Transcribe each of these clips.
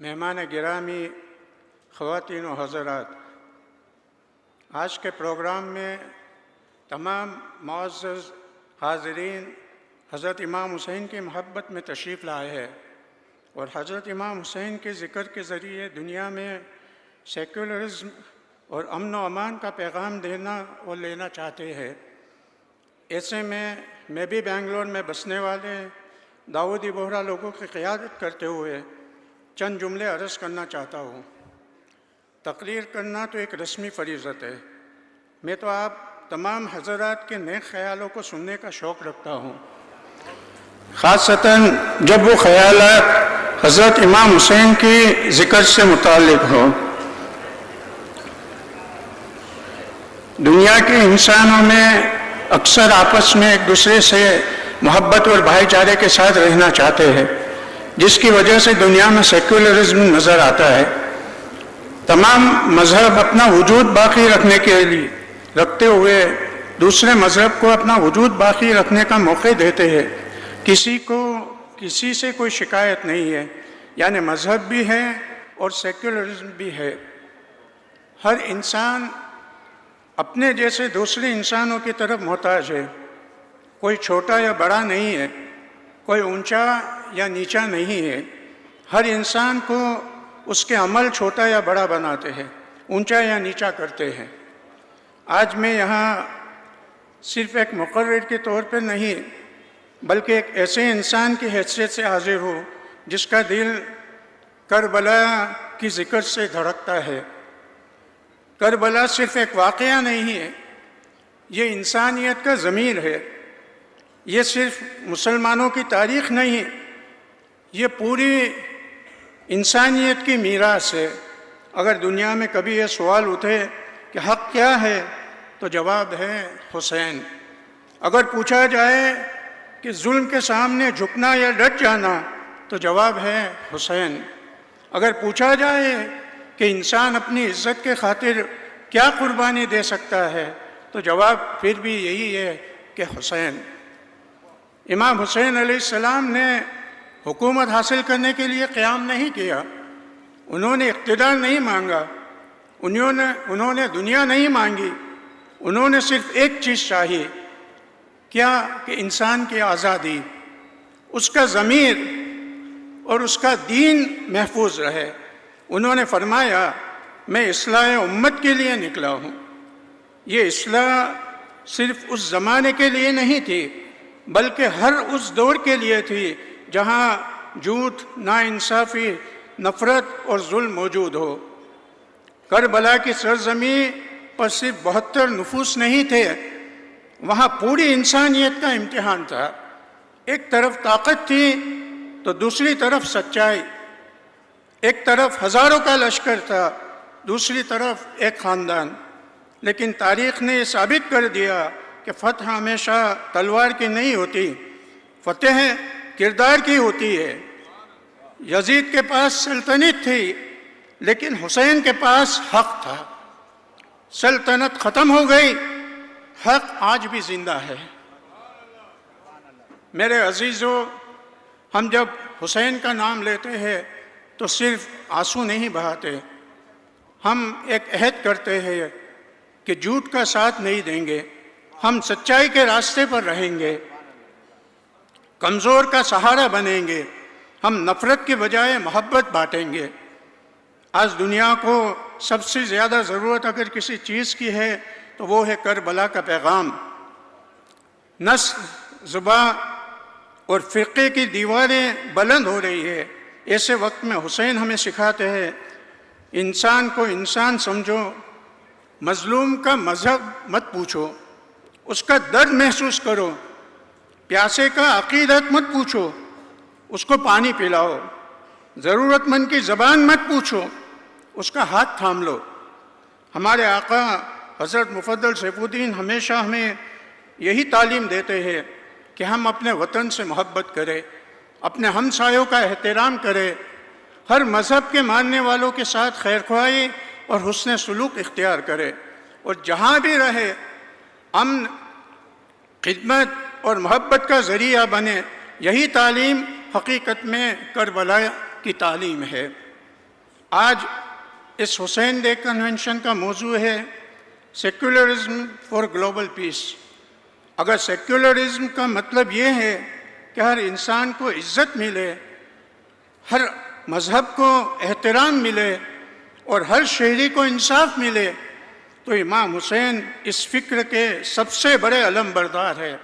مہمان گرامی، خواتین و حضرات، آج کے پروگرام میں تمام معزز حاضرین حضرت امام حسین کی محبت میں تشریف لائے ہیں اور حضرت امام حسین کے ذکر کے ذریعے دنیا میں سیکولرزم اور امن و امان کا پیغام دینا اور لینا چاہتے ہیں۔ ایسے میں بھی بنگلور میں بسنے والے داؤدی بوہرا لوگوں کی قیادت کرتے ہوئے چند جملے عرض کرنا چاہتا ہوں۔ تقریر کرنا تو ایک رسمی فریضت ہے، میں تو آپ تمام حضرات کے نیک خیالوں کو سننے کا شوق رکھتا ہوں، خاصتاً جب وہ خیالات حضرت امام حسین کی ذکر سے متعلق ہوں۔ دنیا کے انسانوں میں اکثر آپس میں ایک دوسرے سے محبت اور بھائی چارے کے ساتھ رہنا چاہتے ہیں، جس کی وجہ سے دنیا میں سیکولرزم نظر آتا ہے۔ تمام مذہب اپنا وجود باقی رکھتے ہوئے دوسرے مذہب کو اپنا وجود باقی رکھنے کا موقع دیتے ہیں۔ کسی سے کوئی شکایت نہیں ہے، یعنی مذہب بھی ہے اور سیکولرزم بھی ہے۔ ہر انسان اپنے جیسے دوسرے انسانوں کی طرف محتاج ہے، کوئی چھوٹا یا بڑا نہیں ہے، کوئی اونچا یا نیچا نہیں ہے۔ ہر انسان کو اس کے عمل چھوٹا یا بڑا بناتے ہیں، اونچا یا نیچا کرتے ہیں۔ آج میں یہاں صرف ایک مقرر کے طور پر نہیں، بلکہ ایک ایسے انسان کی حیثیت سے حاضر ہوں جس کا دل کربلا کی ذکر سے دھڑکتا ہے۔ کربلا صرف ایک واقعہ نہیں ہے، یہ انسانیت کا ضمیر ہے۔ یہ صرف مسلمانوں کی تاریخ نہیں، یہ پوری انسانیت کی میراث ہے۔ اگر دنیا میں کبھی یہ سوال اٹھے کہ حق کیا ہے تو جواب ہے حسین۔ اگر پوچھا جائے کہ ظلم کے سامنے جھکنا یا ڈٹ جانا تو جواب ہے حسین۔ اگر پوچھا جائے کہ انسان اپنی عزت کے خاطر کیا قربانی دے سکتا ہے تو جواب پھر بھی یہی ہے کہ حسین۔ امام حسین علیہ السلام نے حکومت حاصل کرنے کے لیے قیام نہیں کیا، انہوں نے اقتدار نہیں مانگا، انہوں نے دنیا نہیں مانگی، انہوں نے صرف ایک چیز چاہی، کیا کہ انسان کی آزادی، اس کا ضمیر اور اس کا دین محفوظ رہے۔ انہوں نے فرمایا میں اصلاح امت کے لیے نکلا ہوں۔ یہ اصلاح صرف اس زمانے کے لیے نہیں تھی، بلکہ ہر اس دور کے لیے تھی جہاں جھوٹ، ناانصافی، نفرت اور ظلم موجود ہو۔ کربلا کی سرزمین پر صرف 72 نفوس نہیں تھے، وہاں پوری انسانیت کا امتحان تھا۔ ایک طرف طاقت تھی تو دوسری طرف سچائی، ایک طرف ہزاروں کا لشکر تھا، دوسری طرف ایک خاندان۔ لیکن تاریخ نے یہ ثابت کر دیا کہ فتح ہمیشہ تلوار کی نہیں ہوتی، فتح کردار کی ہوتی ہے۔ یزید کے پاس سلطنت تھی، لیکن حسین کے پاس حق تھا۔ سلطنت ختم ہو گئی، حق آج بھی زندہ ہے۔ میرے عزیزو، ہم جب حسین کا نام لیتے ہیں تو صرف آنسو نہیں بہاتے، ہم ایک عہد کرتے ہیں کہ جھوٹ کا ساتھ نہیں دیں گے، ہم سچائی کے راستے پر رہیں گے، کمزور کا سہارا بنیں گے، ہم نفرت کے بجائے محبت بانٹیں گے۔ آج دنیا کو سب سے زیادہ ضرورت اگر کسی چیز کی ہے تو وہ ہے کربلا کا پیغام۔ نسل، زبان اور فرقے کی دیواریں بلند ہو رہی ہے، ایسے وقت میں حسین ہمیں سکھاتے ہیں انسان کو انسان سمجھو، مظلوم کا مذہب مت پوچھو، اس کا درد محسوس کرو، پیاسے کا عقیدت مت پوچھو، اس کو پانی پلاؤ، ضرورت مند کی زبان مت پوچھو، اس کا ہاتھ تھام لو۔ ہمارے آقا حضرت مفضل سیف الدین ہمیشہ ہمیں یہی تعلیم دیتے ہیں کہ ہم اپنے وطن سے محبت کریں، اپنے ہمسایوں کا احترام کریں، ہر مذہب کے ماننے والوں کے ساتھ خیرخواہی اور حسن سلوک اختیار کرے، اور جہاں بھی رہے امن، خدمت اور محبت کا ذریعہ بنے۔ یہی تعلیم حقیقت میں کربلا کی تعلیم ہے۔ آج اس حسین ڈے کنونشن کا موضوع ہے سیکولرزم فار گلوبل پیس۔ اگر سیکولرزم کا مطلب یہ ہے کہ ہر انسان کو عزت ملے، ہر مذہب کو احترام ملے اور ہر شہری کو انصاف ملے، تو امام حسین اس فکر کے سب سے بڑے علم بردار ہے۔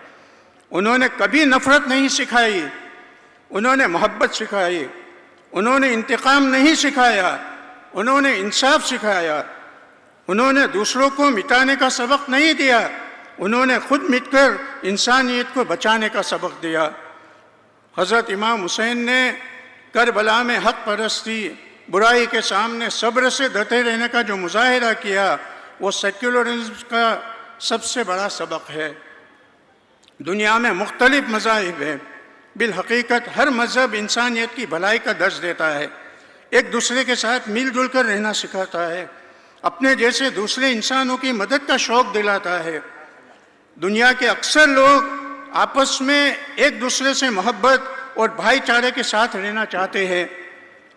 انہوں نے کبھی نفرت نہیں سکھائی، انہوں نے محبت سکھائی، انہوں نے انتقام نہیں سکھایا، انہوں نے انصاف سکھایا، انہوں نے دوسروں کو مٹانے کا سبق نہیں دیا، انہوں نے خود مٹ کر انسانیت کو بچانے کا سبق دیا۔ حضرت امام حسین نے کربلا میں حق پرستی، برائی کے سامنے صبر سے ڈٹے رہنے کا جو مظاہرہ کیا، وہ سیکولرزم کا سب سے بڑا سبق ہے۔ دنیا میں مختلف مذاہب ہیں، بالحقیقت ہر مذہب انسانیت کی بھلائی کا درس دیتا ہے، ایک دوسرے کے ساتھ مل جل کر رہنا سکھاتا ہے، اپنے جیسے دوسرے انسانوں کی مدد کا شوق دلاتا ہے۔ دنیا کے اکثر لوگ آپس میں ایک دوسرے سے محبت اور بھائی چارے کے ساتھ رہنا چاہتے ہیں،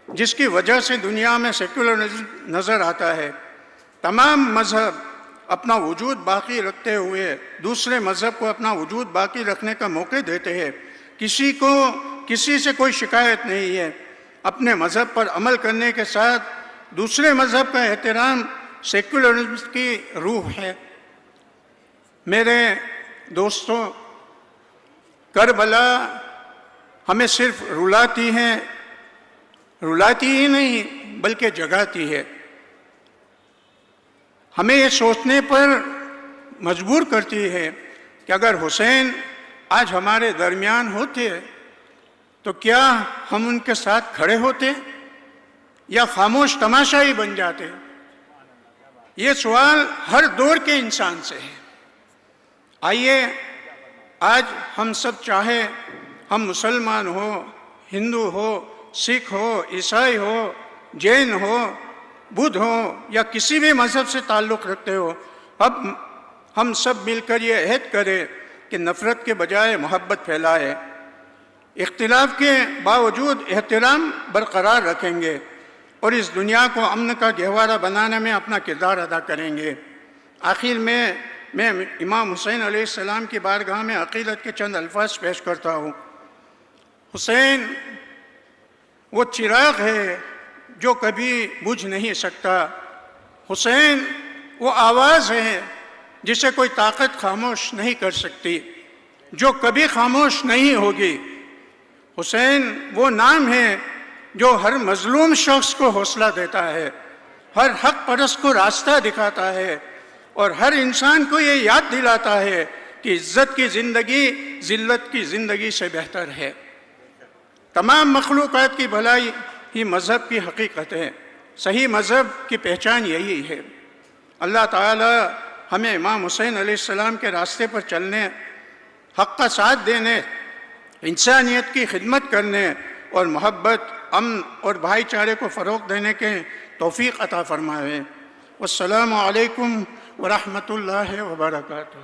جس کی وجہ سے دنیا میں سیکولرزم نظر آتا ہے۔ تمام مذہب اپنا وجود باقی رکھتے ہوئے دوسرے مذہب کو اپنا وجود باقی رکھنے کا موقع دیتے ہیں۔ کسی کو کسی سے کوئی شکایت نہیں ہے۔ اپنے مذہب پر عمل کرنے کے ساتھ دوسرے مذہب کا احترام سیکولرزم کی روح ہے۔ میرے دوستوں، کربلا ہمیں صرف رلاتی ہی نہیں بلکہ جگاتی ہے، ہمیں یہ سوچنے پر مجبور کرتی ہے کہ اگر حسین آج ہمارے درمیان ہوتے تو کیا ہم ان کے ساتھ کھڑے ہوتے یا خاموش تماشائی بن جاتے؟ یہ سوال ہر دور کے انسان سے ہے۔ آئیے آج ہم سب چاہے ہم مسلمان ہو، ہندو ہو، سکھ ہو، عیسائی ہو، جین ہو، بدھ ہو یا کسی بھی مذہب سے تعلق رکھتے ہو، اب ہم سب مل کر یہ عہد کریں کہ نفرت کے بجائے محبت پھیلائے، اختلاف کے باوجود احترام برقرار رکھیں گے اور اس دنیا کو امن کا گہوارہ بنانے میں اپنا کردار ادا کریں گے۔ آخر میں امام حسین علیہ السلام کی بارگاہ میں عقیدت کے چند الفاظ پیش کرتا ہوں۔ حسین وہ چراغ ہے جو کبھی بجھ نہیں سکتا، حسین وہ آواز ہے جسے کوئی طاقت خاموش نہیں کر سکتی، جو کبھی خاموش نہیں ہوگی۔ حسین وہ نام ہے جو ہر مظلوم شخص کو حوصلہ دیتا ہے، ہر حق پرست کو راستہ دکھاتا ہے اور ہر انسان کو یہ یاد دلاتا ہے کہ عزت کی زندگی ذلت کی زندگی سے بہتر ہے۔ تمام مخلوقات کی بھلائی ہی مذہب کی حقیقت ہے، صحیح مذہب کی پہچان یہی ہے۔ اللہ تعالی ہمیں امام حسین علیہ السلام کے راستے پر چلنے، حق کا ساتھ دینے، انسانیت کی خدمت کرنے اور محبت، امن اور بھائی چارے کو فروغ دینے کے توفیق عطا فرمائے۔ والسلام علیکم ورحمۃ اللہ وبرکاتہ۔